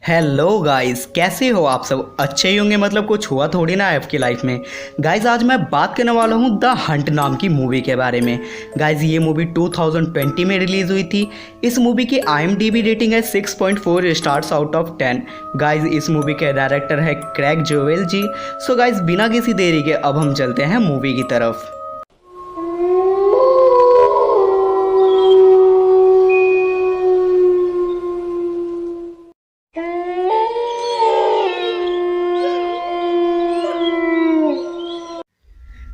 Hello guys, कैसे हो आप सब? अच्छे ही होंगे, मतलब कुछ हुआ थोड़ी ना है आपकी लाइफ में। गाइस आज मैं बात करने वाला हूँ द हंट नाम की मूवी के बारे में। गाइस ये मूवी 2020 में रिलीज़ हुई थी। इस मूवी की IMDb रेटिंग है 6.4 स्टार्स आउट ऑफ 10। गाइस इस मूवी के डायरेक्टर है क्रैग जोवेल जी। सो गाइस बिना किसी देरी के अब हम चलते हैं मूवी की तरफ।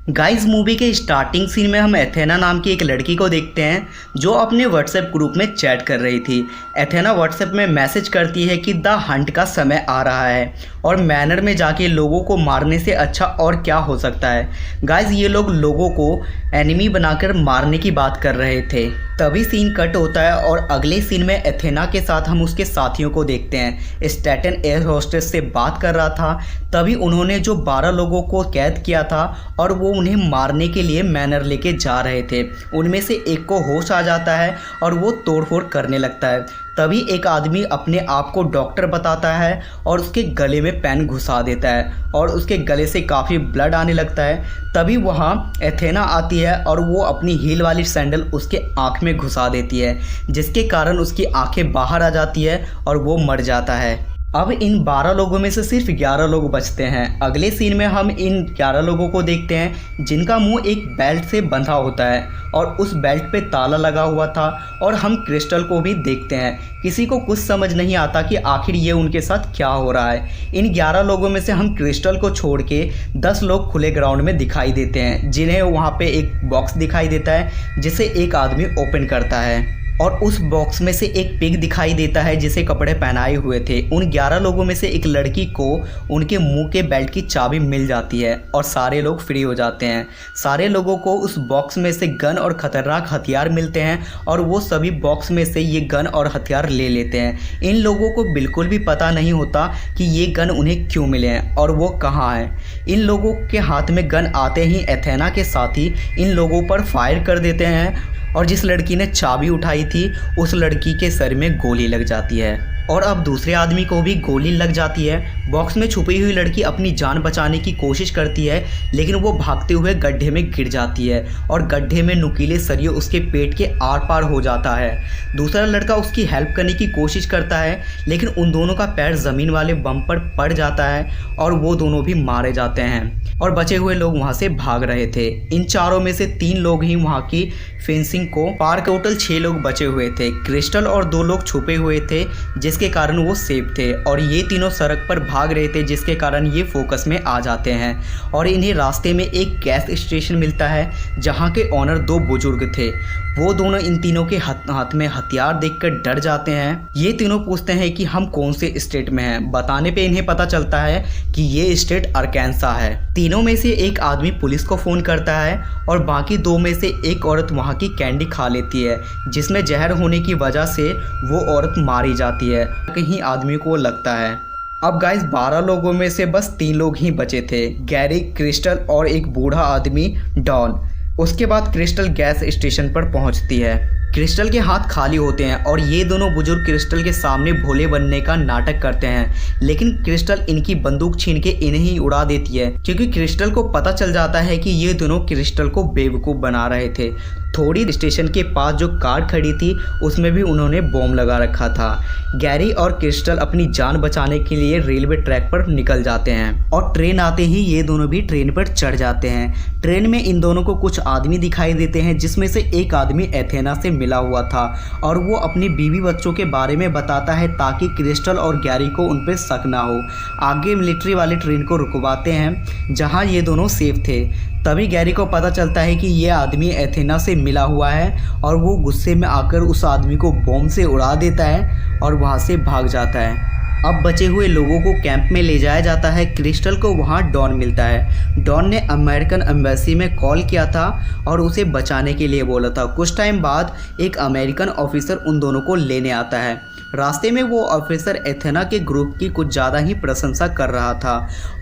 गाइस मूवी के स्टार्टिंग सीन में हम एथेना नाम की एक लड़की को देखते हैं जो अपने व्हाट्सएप ग्रुप में चैट कर रही थी। एथेना व्हाट्सएप में मैसेज करती है कि द हंट का समय आ रहा है और मैनर में जाके लोगों को मारने से अच्छा और क्या हो सकता है। गाइस ये लोग लोगों को एनिमी बनाकर मारने की बात कर रहे थे। तभी सीन कट होता है और अगले सीन में एथेना के साथ हम उसके साथियों को देखते हैं। स्टैटन एयर होस्टेस से बात कर रहा था, तभी उन्होंने जो 12 लोगों को कैद किया था और वो उन्हें मारने के लिए मैनर लेके जा रहे थे। उनमें से एक को होश आ जाता है और वो तोड़फोड़ करने लगता है। तभी एक आदमी अपने आप को डॉक्टर बताता है और उसके गले में पेन घुसा देता है और उसके गले से काफ़ी ब्लड आने लगता है। तभी वहाँ एथेना आती है और वो अपनी हील वाली सैंडल उसके आँख में घुसा देती है, जिसके कारण उसकी आंखें बाहर आ जाती है और वो मर जाता है। अब इन 12 लोगों में से सिर्फ 11 लोग बचते हैं। अगले सीन में हम इन 11 लोगों को देखते हैं जिनका मुंह एक बेल्ट से बंधा होता है और उस बेल्ट पे ताला लगा हुआ था। और हम क्रिस्टल को भी देखते हैं। किसी को कुछ समझ नहीं आता कि आखिर ये उनके साथ क्या हो रहा है। इन 11 लोगों में से हम क्रिस्टल को छोड़ के 10 लोग खुले ग्राउंड में दिखाई देते हैं, जिन्हें वहाँ पे एक बॉक्स दिखाई देता है जिसे एक आदमी ओपन करता है और उस बॉक्स में से एक पिग दिखाई देता है जिसे कपड़े पहनाए हुए थे। उन 11 लोगों में से एक लड़की को उनके मुंह के बेल्ट की चाबी मिल जाती है और सारे लोग फ्री हो जाते हैं। सारे लोगों को उस बॉक्स में से गन और ख़तरनाक हथियार मिलते हैं और वो सभी बॉक्स में से ये गन और हथियार ले लेते हैं। इन लोगों को बिल्कुल भी पता नहीं होता कि ये गन उन्हें क्यों मिले हैं और वो कहाँ हैं। इन लोगों के हाथ में गन आते ही एथेना के साथी इन लोगों पर फायर कर देते हैं और जिस लड़की ने चाबी उठाई थी उस लड़की के सर में गोली लग जाती है और अब दूसरे आदमी को भी गोली लग जाती है। बॉक्स में छुपी हुई लड़की अपनी जान बचाने की कोशिश करती है, लेकिन वो भागते हुए गड्ढे में गिर जाती है और गड्ढे में नुकीले सरिये उसके पेट के आर पार हो जाता है। दूसरा लड़का उसकी हेल्प करने की कोशिश करता है, लेकिन उन दोनों का पैर ज़मीन वाले बम पर पड़ जाता है और वो दोनों भी मारे जाते हैं और बचे हुए लोग वहाँ से भाग रहे थे। इन चारों में से 3 लोग ही वहाँ की फेंसिंग को पार। टोटल 6 लोग बचे हुए थे। क्रिस्टल और 2 लोग छुपे हुए थे जिसके कारण वो सेफ थे और ये तीनों सड़क पर भाग रहे थे, जिसके कारण ये फोकस में आ जाते हैं। और इन्हें रास्ते में एक गैस स्टेशन मिलता है जहाँ के ऑनर 2 बुजुर्ग थे। वो दोनों इन तीनों के हाथ में हथियार देखकर डर जाते हैं। ये तीनों पूछते हैं कि हम कौन से स्टेट में हैं। बताने पे इन्हें पता चलता है कि ये स्टेट अरकानसा है। तीनों में से एक आदमी पुलिस को फ़ोन करता है और बाकी 2 में से एक औरत वहाँ की कैंडी खा लेती है, जिसमें जहर होने की वजह से वो औरत मारी जाती है, कहीं आदमी को लगता है। अब गाइस 12 लोगों में से बस 3 लोग ही बचे थे, गैरी, क्रिस्टल और एक बूढ़ा आदमी डॉन। उसके बाद क्रिस्टल गैस स्टेशन पर पहुंचती है। क्रिस्टल के हाथ खाली होते हैं और ये दोनों बुजुर्ग क्रिस्टल के सामने भोले बनने का नाटक करते हैं, लेकिन क्रिस्टल इनकी बंदूक छीन के इन्हें ही उड़ा देती है, क्योंकि क्रिस्टल को पता चल जाता है कि ये दोनों क्रिस्टल को बेवकूफ़ बना रहे थे। थोड़ी स्टेशन के पास जो कार खड़ी थी उसमें भी उन्होंने बॉम्ब लगा रखा था। गैरी और क्रिस्टल अपनी जान बचाने के लिए रेलवे ट्रैक पर निकल जाते हैं और ट्रेन आते ही ये दोनों भी ट्रेन पर चढ़ जाते हैं। ट्रेन में इन दोनों को कुछ आदमी दिखाई देते हैं, जिसमें से एक आदमी एथेना से मिला हुआ था और वो अपनी बीवी बच्चों के बारे में बताता है ताकि क्रिस्टल और गैरी को उन पर शक ना हो। आगे मिलिट्री वाले ट्रेन को रुकवाते हैं जहाँ ये दोनों सेफ थे। तभी गैरी को पता चलता है कि ये आदमी एथेना से मिला हुआ है और वो गुस्से में आकर उस आदमी को बॉम्ब से उड़ा देता है और वहाँ से भाग जाता है। अब बचे हुए लोगों को कैंप में ले जाया जाता है। क्रिस्टल को वहाँ डॉन मिलता है। डॉन ने अमेरिकन एम्बेसी में कॉल किया था और उसे बचाने के लिए बोला था। कुछ टाइम बाद एक अमेरिकन ऑफिसर उन दोनों को लेने आता है। रास्ते में वो ऑफिसर एथेना के ग्रुप की कुछ ज़्यादा ही प्रशंसा कर रहा था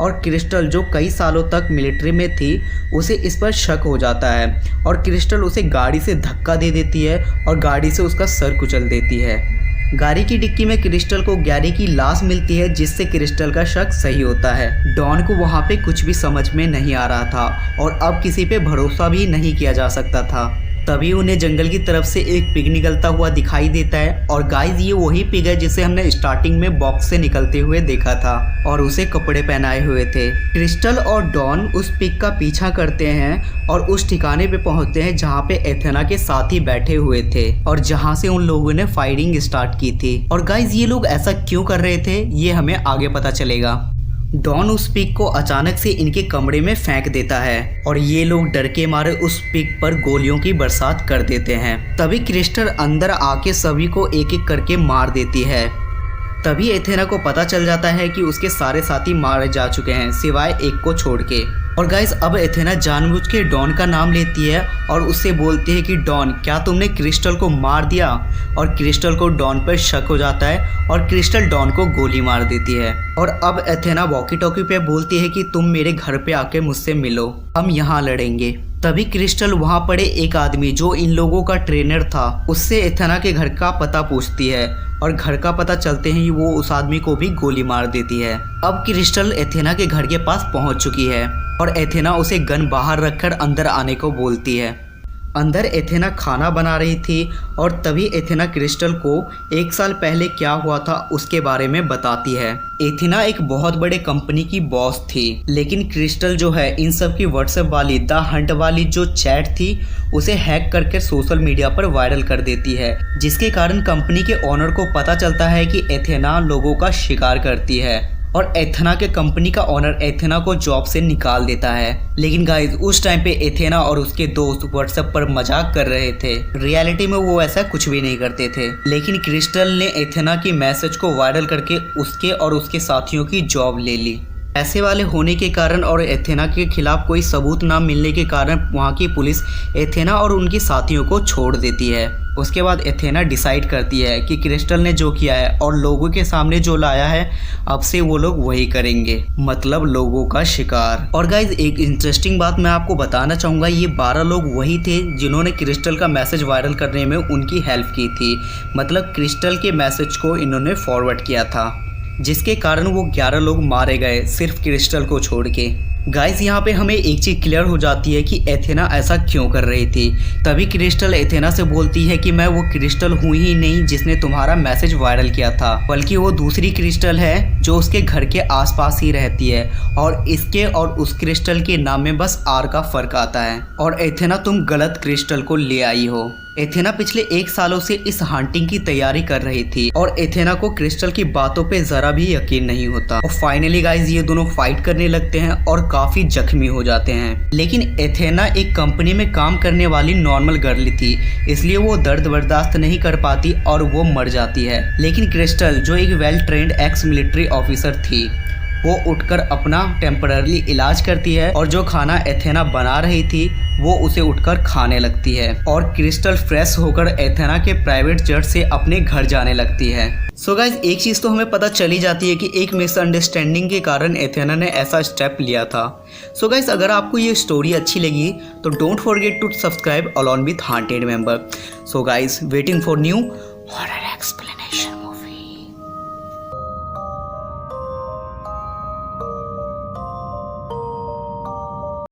और क्रिस्टल जो कई सालों तक मिलिट्री में थी उसे इस पर शक हो जाता है और क्रिस्टल उसे गाड़ी से धक्का दे देती है और गाड़ी से उसका सर कुचल देती है। गाड़ी की डिक्की में क्रिस्टल को गैरी की लाश मिलती है, जिससे क्रिस्टल का शक सही होता है। डॉन को वहाँ पे कुछ भी समझ में नहीं आ रहा था और अब किसी पे भरोसा भी नहीं किया जा सकता था। तभी उन्हें जंगल की तरफ से एक पिग निकलता हुआ दिखाई देता है और गाइस ये वही पिग है जिसे हमने स्टार्टिंग में बॉक्स से निकलते हुए देखा था और उसे कपड़े पहनाए हुए थे। क्रिस्टल और डॉन उस पिग का पीछा करते हैं और उस ठिकाने पे पहुंचते हैं जहां पे एथेना के साथी बैठे हुए थे और जहां से उन लोगों ने फायरिंग स्टार्ट की थी। और गाइस ये लोग ऐसा क्यों कर रहे थे ये हमें आगे पता चलेगा। डॉन उस पिग को अचानक से इनके कमरे में फेंक देता है और ये लोग डर के मारे उस पिग पर गोलियों की बरसात कर देते हैं। तभी क्रिस्टल अंदर आके सभी को एक एक करके मार देती है। तभी एथेना को पता चल जाता है कि उसके सारे साथी मारे जा चुके हैं सिवाय एक को छोड़ के। और गाइस अब एथेना जानबूझ के डॉन का नाम लेती है और उससे बोलती है कि डॉन क्या तुमने क्रिस्टल को मार दिया। और क्रिस्टल को डॉन पर शक हो जाता है और क्रिस्टल डॉन को गोली मार देती है। और अब एथेना वॉकी टॉकी पे बोलती है कि तुम मेरे घर पे आके मुझसे मिलो, हम यहाँ लड़ेंगे। तभी क्रिस्टल वहाँ पड़े एक आदमी जो इन लोगों का ट्रेनर था उससे एथेना के घर का पता पूछती है और घर का पता चलते ही वो उस आदमी को भी गोली मार देती है। अब क्रिस्टल एथेना के घर के पास पहुँच चुकी है और एथेना उसे गन बाहर रखकर अंदर आने को बोलती है। अंदर एथेना खाना बना रही थी और तभी एथेना क्रिस्टल को 1 साल पहले क्या हुआ था उसके बारे में बताती है। एथेना एक बहुत बड़े कंपनी की बॉस थी, लेकिन क्रिस्टल जो है इन सब की व्हाट्सएप वाली द हंट वाली जो चैट थी उसे हैक करके सोशल मीडिया पर वायरल कर देती है, जिसके कारण कंपनी के ओनर को पता चलता है कि एथेना लोगों का शिकार करती है और एथेना के कंपनी का ओनर एथेना को जॉब से निकाल देता है। लेकिन गाइस उस टाइम पे एथेना और उसके दोस्त व्हाट्सएप पर मजाक कर रहे थे, रियलिटी में वो ऐसा कुछ भी नहीं करते थे। लेकिन क्रिस्टल ने एथेना की मैसेज को वायरल करके उसके और उसके साथियों की जॉब ले ली। पैसे वाले होने के कारण और एथेना के खिलाफ कोई सबूत ना मिलने के कारण वहाँ की पुलिस एथेना और उनके साथियों को छोड़ देती है। उसके बाद एथेना डिसाइड करती है कि क्रिस्टल ने जो किया है और लोगों के सामने जो लाया है अब से वो लोग वही करेंगे, मतलब लोगों का शिकार। और गाइज एक इंटरेस्टिंग बात मैं आपको बताना चाहूँगा, ये 12 लोग वही थे जिन्होंने क्रिस्टल का मैसेज वायरल करने में उनकी हेल्प की थी, मतलब क्रिस्टल के मैसेज को इन्होंने फॉरवर्ड किया था, जिसके कारण वो 11 लोग मारे गए सिर्फ क्रिस्टल को छोड़ के। गाइस यहाँ पे हमें एक चीज़ क्लियर हो जाती है कि एथेना ऐसा क्यों कर रही थी। तभी क्रिस्टल एथेना से बोलती है कि मैं वो क्रिस्टल हूँ ही नहीं जिसने तुम्हारा मैसेज वायरल किया था, बल्कि वो दूसरी क्रिस्टल है जो उसके घर के आसपास ही रहती है और इसके और उस क्रिस्टल के नाम में बस आर का फर्क आता है। और एथेना तुम गलत क्रिस्टल को ले आई हो। एथेना पिछले 1 सालों से इस हंटिंग की तैयारी कर रही थी और एथेना को क्रिस्टल की बातों पे जरा भी यकीन नहीं होता। और फाइनली गाइज ये दोनों फाइट करने लगते हैं और काफी जख्मी हो जाते हैं। लेकिन एथेना एक कंपनी में काम करने वाली नॉर्मल गर्ल थी, इसलिए वो दर्द बर्दाश्त नहीं कर पाती और वो मर जाती है। लेकिन क्रिस्टल जो एक well trained ex military officer थी वो उठकर अपना टेम्पररी इलाज करती है और जो खाना एथेना बना रही थी वो उसे उठकर खाने लगती है और क्रिस्टल फ्रेश होकर एथेना के प्राइवेट जेट से अपने घर जाने लगती है। सो गाइज एक चीज़ तो हमें पता चली जाती है कि एक मिसअंडरस्टैंडिंग के कारण एथेना ने ऐसा स्टेप लिया था। सो गाइज अगर आपको ये स्टोरी अच्छी लगी तो don't forget to subscribe along with haunted member. So guys waiting for new